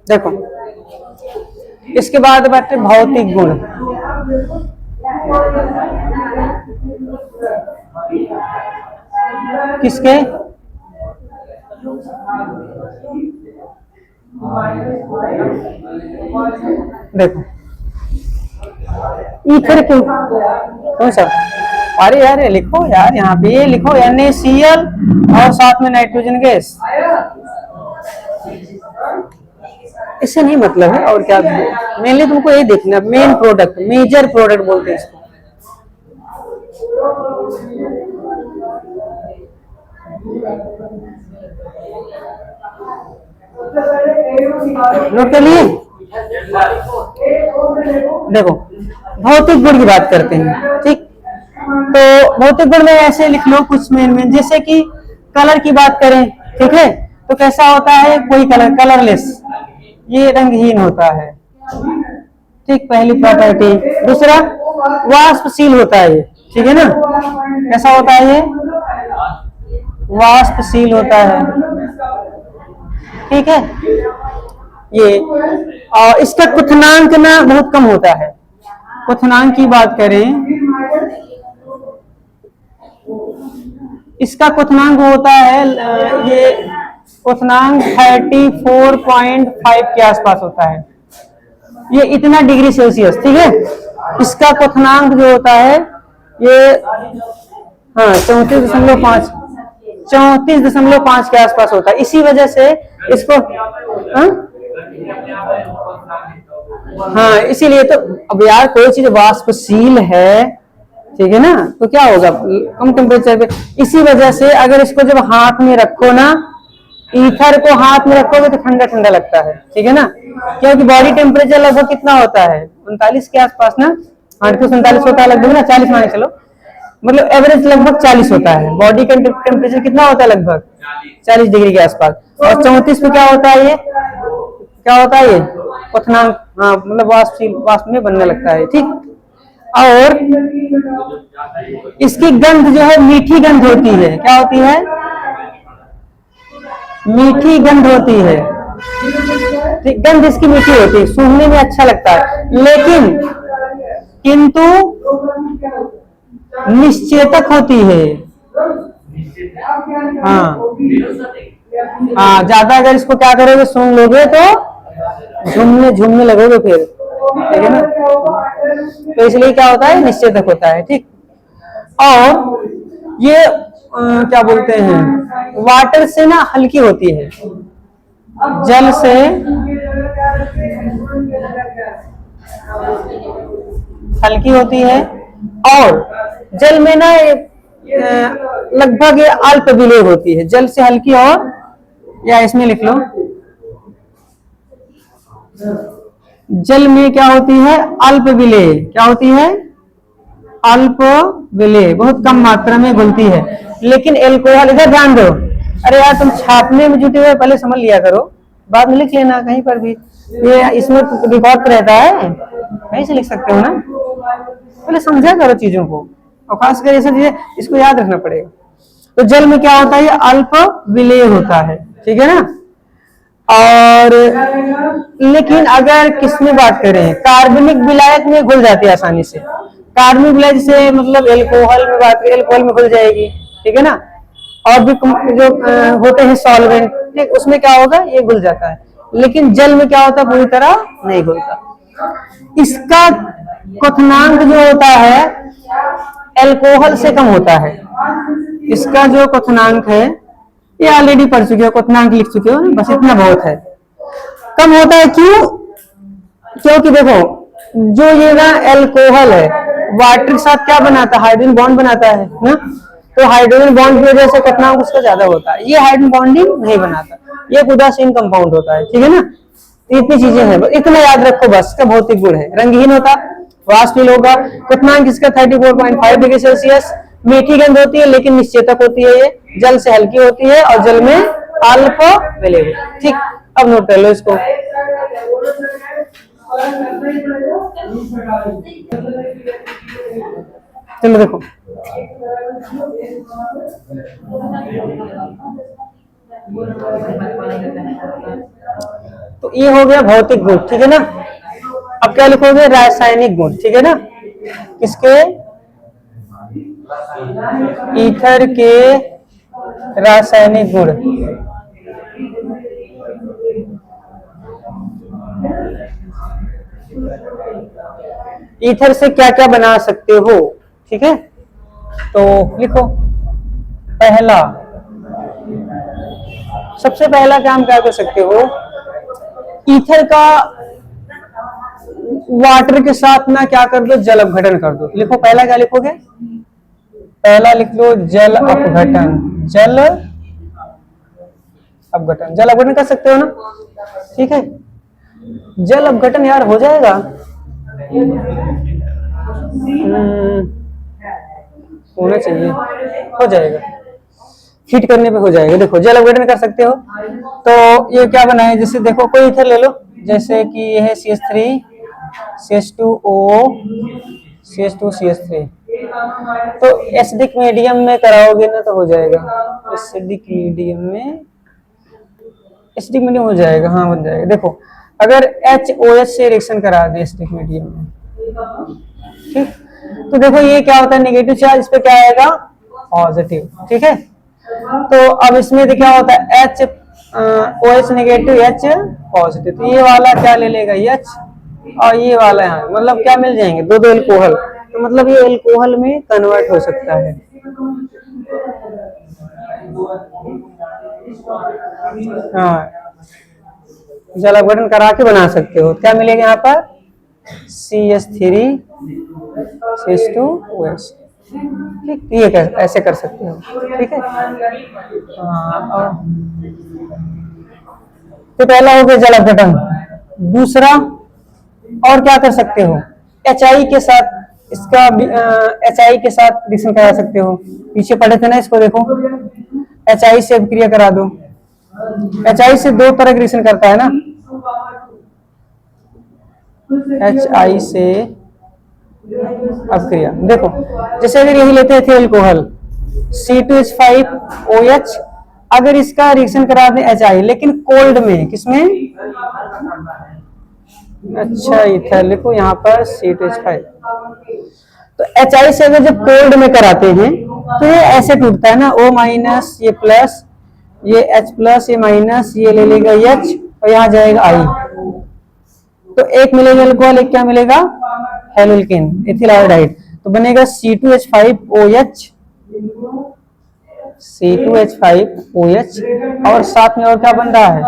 देखो, इसके बाद बात है भौतिक गुण। किसके? देखो, ईथर क्यों, कौन सा? अरे यार ये लिखो यार, यहाँ पे ये लिखो NaCl और साथ में नाइट्रोजन गैस। इससे नहीं मतलब है, और क्या मेनली तुमको ये देखना, मेन प्रोडक्ट, मेजर प्रोडक्ट बोलते हैं इसको। नोट कर लिए? देखो, भौतिक गुण की बात करते हैं, ठीक। तो भौतिक गुण में ऐसे लिख लो कुछ मेन, जैसे कि कलर की बात करें, ठीक है, तो कैसा होता है? कोई कलर कलरलेस, ये रंगहीन होता है, ठीक, पहली प्रॉपर्टी। दूसरा, वाष्पशील होता है, ठीक है ना, कैसा होता है? ये वाष्पशील होता है, ठीक है। ये और इसका क्वथनांक ना बहुत कम होता है। क्वथनांक की बात करें, इसका क्वथनांक होता है, ये क्वथनांक 34.5 के आसपास होता है, ये इतना डिग्री सेल्सियस, ठीक है। इसका क्वथनांक जो होता है ये, हाँ, 34.5 34.5 के आसपास होता है। इसी वजह से इसको, हाँ, इसीलिए तो अब यार कोई चीज वाष्पशील है, ठीक है ना, तो क्या होगा? कम टेम्परेचर पे। इसी वजह से अगर इसको जब हाथ में रखो ना, ईथर को हाथ में रखोगे तो ठंडा ठंडा लगता है, ठीक है ना, क्योंकि बॉडी टेम्परेचर लगभग कितना होता है? 39 के आसपास ना, 38-39 होता है लगभग ना, 40 मान चलो, मतलब एवरेज लगभग 40 होता है। बॉडी का टेम्परेचर कितना होता है? लगभग 40 डिग्री के आसपास। और 34 पे क्या होता है? ये क्या होता है? ये क्वथनांक, हाँ, मतलब वाष्प में बनने लगता है, ठीक। और इसकी गंध जो है मीठी गंध होती है। क्या होती है? मीठी गंध होती है, ठीक, गंध इसकी मीठी होती है, सूंघने में अच्छा लगता है, लेकिन किंतु निश्चेतक होती है। हाँ, हाँ, ज्यादा अगर इसको क्या करोगे, सूंघ लोगे तो झूमने लगोगे फिर, ठीक है ना, तो इसलिए क्या होता है? निश्चेतक होता है, ठीक। और ये क्या बोलते हैं, वाटर से ना हल्की होती है, जल से हल्की होती है, और जल में ना लगभग ये अल्प विलेय होती है, जल से हल्की। और या इसमें लिख लो, जल में क्या होती है? अल्प विलेय। क्या होती है? अल्प विलेय, बहुत कम मात्रा में घुलती है। लेकिन एल्कोहल, इधर ध्यान दो, अरे यार तुम छापने में जुटे हुए, पहले समझ लिया करो, बाद में लिख लेना कहीं पर भी, ये इसमें रिकॉर्ड रहता है, कहीं से लिख सकते हो ना, पहले समझा करो चीजों को, और खासकर ये सब चीजें इसको याद रखना पड़ेगा। तो जल में क्या होता है? ये अल्प विलेय होता है, ठीक है ना। और लेकिन अगर किसमें बात करें, कार्बनिक विलायक में घुल जाती है आसानी से। कार्बनिक विलायक से मतलब एल्कोहल में बात करें, एल्कोहल में घुल जाएगी, ठीक है ना। और भी जो होते हैं सॉल्वेंट, ठीक, उसमें क्या होगा? ये घुल जाता है। लेकिन जल में क्या होता है? पूरी तरह नहीं घुलता। इसका क्वथनांक जो होता है एल्कोहल से कम होता है। इसका जो क्वथनांक है, ये ऑलरेडी पढ़ चुके हो, क्वथनांक लिख चुके हो ना, बस इतना बहुत है। कम होता है क्यों? क्योंकि देखो, जो ये ना एल्कोहल है, वाटर के साथ क्या बनाता है? हाइड्रोजन बॉन्ड बनाता है ना, तो हाइड्रोजन बॉन्ड की वजह से क्वथनांक उसका ज्यादा होता है। ये हाइड्रोजन बॉन्डिंग नहीं बनाता, ये उदासीन कंपाउंड होता है, ठीक है ना। इतनी चीजें हैं, इतना याद रखो बस। इसका भौतिक गुण है, रंगहीन होता, वाष्पशील होगा, क्वथनांक इसका 34.5 डिग्री सेल्सियस, मीठी गंध होती है लेकिन निश्चेतक होती है, ये जल से हल्की होती है, और जल में अल्प विलेय, ठीक। अब नोट कर लो इसको। चलो देखो, तो ये हो गया भौतिक गुण, ठीक है ना। अब क्या लिखोगे, रासायनिक गुण, ठीक है ना। किसके, ईथर के रासायनिक गुण। ईथर से क्या क्या बना सकते हो, ठीक है। तो लिखो, पहला, सबसे पहला काम क्या कर सकते हो, ईथर का वाटर के साथ ना क्या कर दो, जल अपघटन कर दो। लिखो पहला क्या लिखोगे, पहला लिख लो जल अपघटन, जल अपघटन, जल अपघटन कर सकते हो ना, ठीक है। जल अपघटन यार हो जाएगा, होना चाहिए, हो जाएगा, हीट करने पे हो जाएगा। देखो जल अपघटन कर सकते हो, तो ये क्या बना है, जैसे देखो कोई ईथर ले लो, जैसे कि ये है CH3 CH2O CH2 CH3, तो एसिडिक मीडियम में कराओगे ना तो हो जाएगा, एसिडिक मीडियम में, एसिडिक मीडियम हो जाएगा, हाँ हो जाएगा। देखो अगर HOH से रिएक्शन करा दे एसिडिक मीडियम में, ठीक, तो देखो ये क्या होता है, नेगेटिव चार्ज, इस पे क्या आएगा, पॉजिटिव, ठीक है। तो अब इसमें क्या होता है, OH नेगेटिव H पॉजिटिव, तो ये वाला क्या ले लेगा, H, और ये वाला यहाँ, मतलब क्या मिल जाएंगे, दो दो एल्कोहल, तो मतलब ये एल्कोहल में कन्वर्ट हो सकता है। हाँ, जल अपघटन करा के बना सकते हो, क्या मिलेगा यहाँ पर, CH3 CH2OH, ठीक, ये ऐसे कर सकते हो, ठीक है। तो पहला हो गया जल अपघटन। दूसरा और क्या कर सकते हो, HI के साथ, इसका HI के साथ रिएक्शन करा सकते हो, पीछे पढ़े थे ना इसको, देखो HI से अभिक्रिया करा दो, HI से दो तरह की रिएक्शन करता है ना, HI से अभिक्रिया, देखो जैसे अगर यही लेते थे एल्कोहल C2H5OH, अगर इसका रिएक्शन करा दें HI, लेकिन कोल्ड में, किसमें, अच्छा इथर लिखो यहाँ पर C2H5, तो HI से अगर जब कोल्ड में कराते हैं तो ये ऐसे टूटता है ना, O- ये प्लस, ये H प्लस, ये माइनस, ये ले लेगा H, और यहाँ जाएगा I, तो एक मिलेगा अल्कोहल, एक क्या मिलेगा, हेलोल्केन, एथिल आयोडाइड, तो बनेगा C2H5OH, C2H5OH, और साथ में और क्या बन रहा है,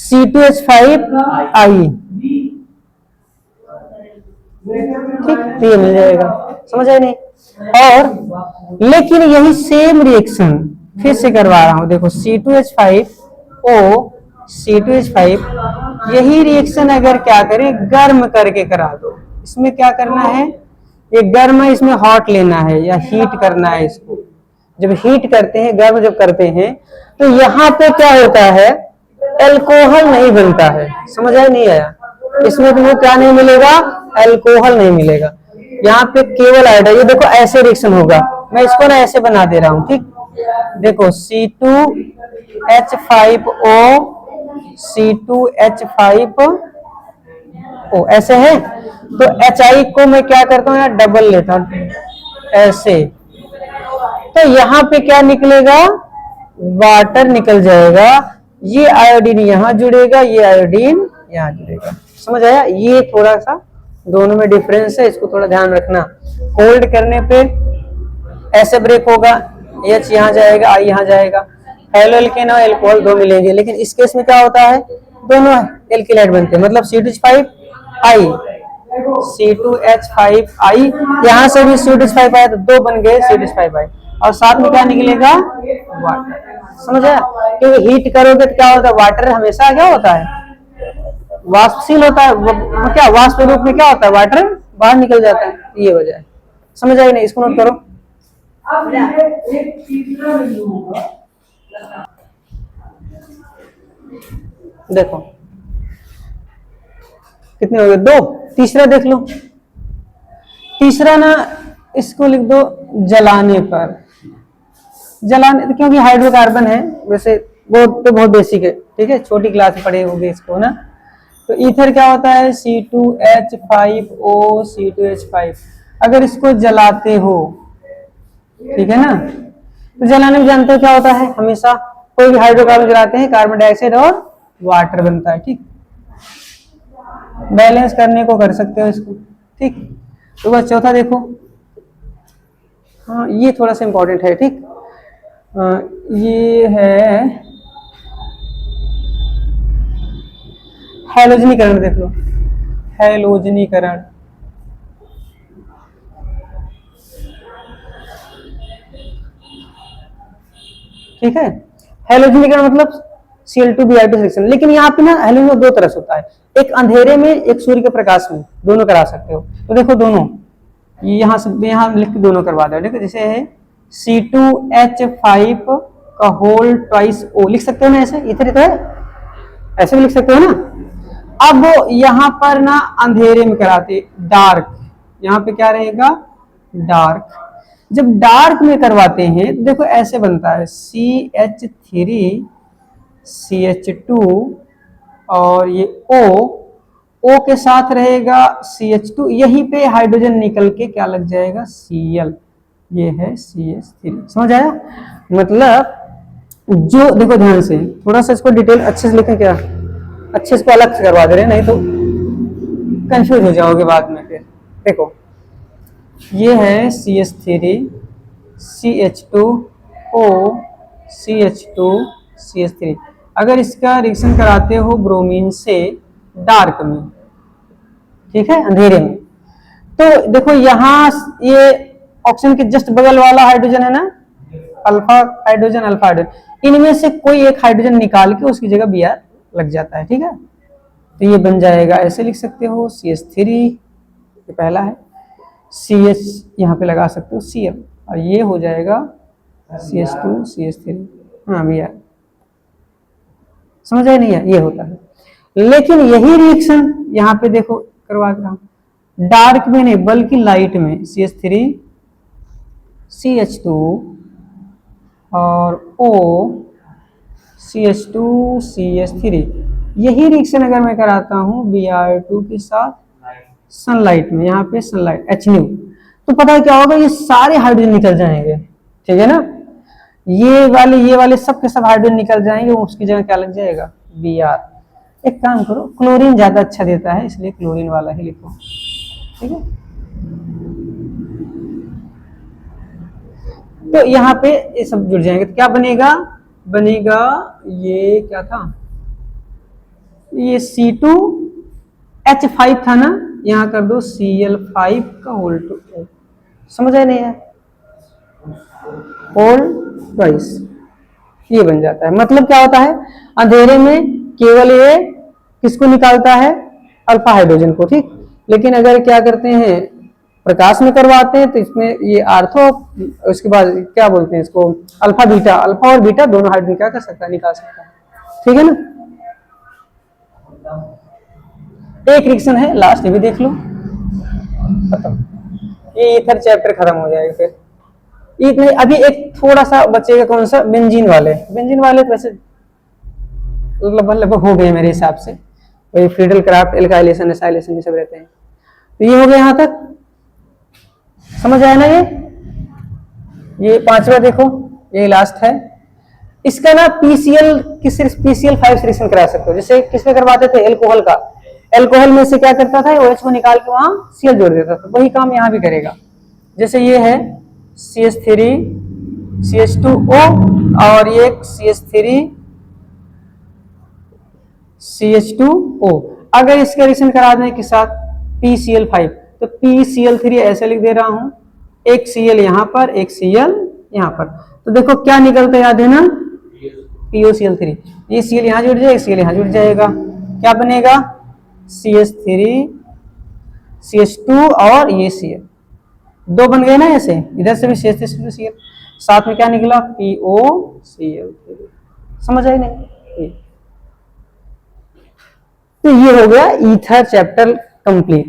C2H5I, ठीक, तो ये मिल जाएगा, समझ आए नहीं। और लेकिन यही सेम रिएक्शन फिर से करवा रहा हूं, देखो C2H5O C2H5, यही रिएक्शन अगर क्या करें, गर्म करके करा दो, इसमें क्या करना है, ये गर्म है, इसमें हॉट लेना है या हीट करना है इसको। जब हीट करते हैं, गर्म जब करते हैं, तो यहाँ पे क्या होता है, एल्कोहल नहीं बनता है, समझ आया नहीं आया, इसमें तुम्हें क्या नहीं मिलेगा, एल्कोहल नहीं मिलेगा, यहाँ पे केवल आयोडाइड। ये देखो ऐसे रिएक्शन होगा, मैं इसको ना ऐसे बना दे रहा हूँ, ठीक, देखो C2H5O C2H5O ऐसे है, तो HI को मैं क्या करता हूँ, यहाँ डबल लेता हूँ ऐसे, तो यहाँ पे क्या निकलेगा, वाटर निकल जाएगा, ये आयोडीन यहाँ जुड़ेगा, ये आयोडीन यहाँ जुड़ेगा, समझ आया। ये थोड़ा सा दोनों में डिफरेंस है, इसको थोड़ा ध्यान रखना। कोल्ड करने पे ऐसे ब्रेक होगा, H यहाँ जाएगा, I यहाँ जाएगा, हेलोल्केन और एल्कोहल दो मिलेंगे, लेकिन इस केस में क्या होता है, दोनों एल्किलाइड बनते हैं, मतलब C2H5I C2H5I, यहाँ से भी C2H5 आया तो दो बन गए C2H5I, और साथ में क्या निकलेगा, वाटर, समझ आया। क्योंकि हीट करोगे तो क्या होता है, वाटर हमेशा क्या होता है, वाष्पशील होता है, क्या वाष्प रूप में क्या होता है, वाटर बाहर निकल जाता है, ये वजह है, समझ आई नहीं, इसको नोट करो। अब एक तीसरा बिंदु होगा, देखो कितने हो गए, दो, तीसरा देख लो, तीसरा ना इसको लिख दो जलाने पर, जलाने, क्योंकि हाइड्रोकार्बन है, वैसे वो तो बहुत बेसिक है, ठीक है, छोटी क्लास में पढ़े होंगे इसको ना। तो ईथर क्या होता है, C2H5O C2H5। अगर इसको जलाते हो, ठीक है ना, तो जलाने में जानते हो क्या होता है, हमेशा कोई भी हाइड्रोकार्बन जलाते हैं कार्बन डाइऑक्साइड और वाटर बनता है, ठीक। बैलेंस करने को कर सकते हो इसको, ठीक। तो बस चौथा देखो, हाँ ये थोड़ा सा इंपॉर्टेंट है, ठीक। ये है हैलोजनीकरण, देख लो, हैलोजनीकरण, ठीक है। हैलोजनीकरण मतलब Cl2Br2 सिलेक्शन। लेकिन यहाँ पे ना हैलोजन दो तरह से होता है, एक अंधेरे में, एक सूर्य के प्रकाश में, दोनों करा सकते हो। तो देखो दोनों, यहाँ से यहाँ लिख के दोनों करवा दो, ठीक है। जैसे है C2H5 का होल ट्वाइस O, लिख सकते हो ना ऐसे, इधर है, ऐसे भी लिख सकते हो ना। अब यहाँ पर ना अंधेरे में कराते, डार्क, यहाँ पे क्या रहेगा, डार्क। जब डार्क में करवाते हैं तो देखो ऐसे बनता है CH3 CH2 और ये O के साथ रहेगा CH2, यहीं पे हाइड्रोजन निकल के क्या लग जाएगा, Cl, ये है CH3। समझ आया, मतलब जो देखो ध्यान से, थोड़ा सा इसको डिटेल अच्छे से लिखें, क्या अच्छे से अलग से करवा दे रहे, नहीं तो कंफ्यूज हो जाओगे बाद में फिर। देखो ये है CH3 CH2O CH2 CH3। अगर इसका रिएक्शन कराते हो ब्रोमीन से डार्क में, ठीक है, अंधेरे में, तो देखो यहाँ ये ऑक्सीजन के जस्ट बगल वाला हाइड्रोजन है ना, अल्फा हाइड्रोजन, अल्फा हाइड्रोजन, इनमें से कोई एक हाइड्रोजन निकाल के उसकी जगह Br लग जाता है, ठीक है। तो ये बन जाएगा, ऐसे लिख सकते हो CH3, ये पहला है, CH यहाँ पे लगा सकते हो Cl, और ये हो जाएगा CH2 CH3, हाँ Br। समझ आया नहीं है, ये होता है। लेकिन यही रिएक्शन यहाँ पे देखो करवा रहा हूं, डार्क में नहीं बल्कि लाइट में, CH3 CH2 और O CH2 CH3, यही रिएक्शन अगर मैं कराता हूँ Br2 के साथ सनलाइट में, यहाँ पे सनलाइट H, तो पता है क्या होगा, ये सारे हाइड्रोजन निकल जाएंगे, ठीक है ना। ये वाले सब के सब हाइड्रोजन निकल जाएंगे, उसकी जगह क्या लग जाएगा, Br। एक काम करो, क्लोरीन ज्यादा अच्छा देता है, इसलिए क्लोरीन वाला ही लिखो, ठीक है। तो यहाँ पे ये सब जुड़ जाएंगे, तो क्या बनेगा, बनेगा ये क्या था, ये C2H5 था ना, यहाँ कर दो Cl5 का होल टू O। समझ आया नहीं है, होल ट्वाइस, ये बन जाता है। मतलब क्या होता है, अंधेरे में केवल ये किसको निकालता है, अल्फा हाइड्रोजन को, ठीक। लेकिन अगर क्या करते हैं, प्रकाश में करवाते हैं, तो इसमें ये आर्थो, उसके बाद क्या बोलते हैं इसको, अल्फा बीटा, अल्फा और बीटा दोनों हाइड्रोजन क्या कर सकता है, निकाल सकता है, ठीक है ना। एक रिएक्शन है लास्ट, ये भी देख लो, खत्म, ये ईथर चैप्टर खत्म हो जाएगा। फिर इतने, अभी एक थोड़ा सा बचेगा, कौन सा, बेंजीन वाले। बेंजीन वाले तो वैसे लगभग हो गए मेरे हिसाब से, वही फ्रीडल क्राफ्ट, एल्काइलेशन, एसाइलेशन, ये सब रहते हैं। तो ये हो गया यहाँ तक, समझ आया ना। ये पांचवा देखो, ये लास्ट है। इसका ना PCl की सिर्फ PCl5 सिलेक्शन करा सकते हो, जैसे किसमें करवाते थे, एल्कोहल का। एल्कोहल में से क्या करता था, OH को निकाल के वहां Cl जोड़ देता था, वही काम यहाँ भी करेगा। जैसे ये है CH3 CH2O और ये CH3 CH2O। अगर इसका रिएक्शन करा दें के साथ PCl5, तो PCl3 ऐसे लिख दे रहा हूं, एक Cl यहाँ पर, एक Cl यहाँ पर, तो देखो क्या निकलता है, याद है ना, POCl3। ये Cl यहाँ जुड़ जाएगा, Cl यहाँ जुड़ जाएगा, क्या बनेगा, CH3 CH2 और ये Cl, दो बन गए ना ऐसे, इधर से भी CH3 Cl, साथ में क्या निकला, POCl3। समझ आई नहीं। तो ये हो गया ईथर चैप्टर कंप्लीट।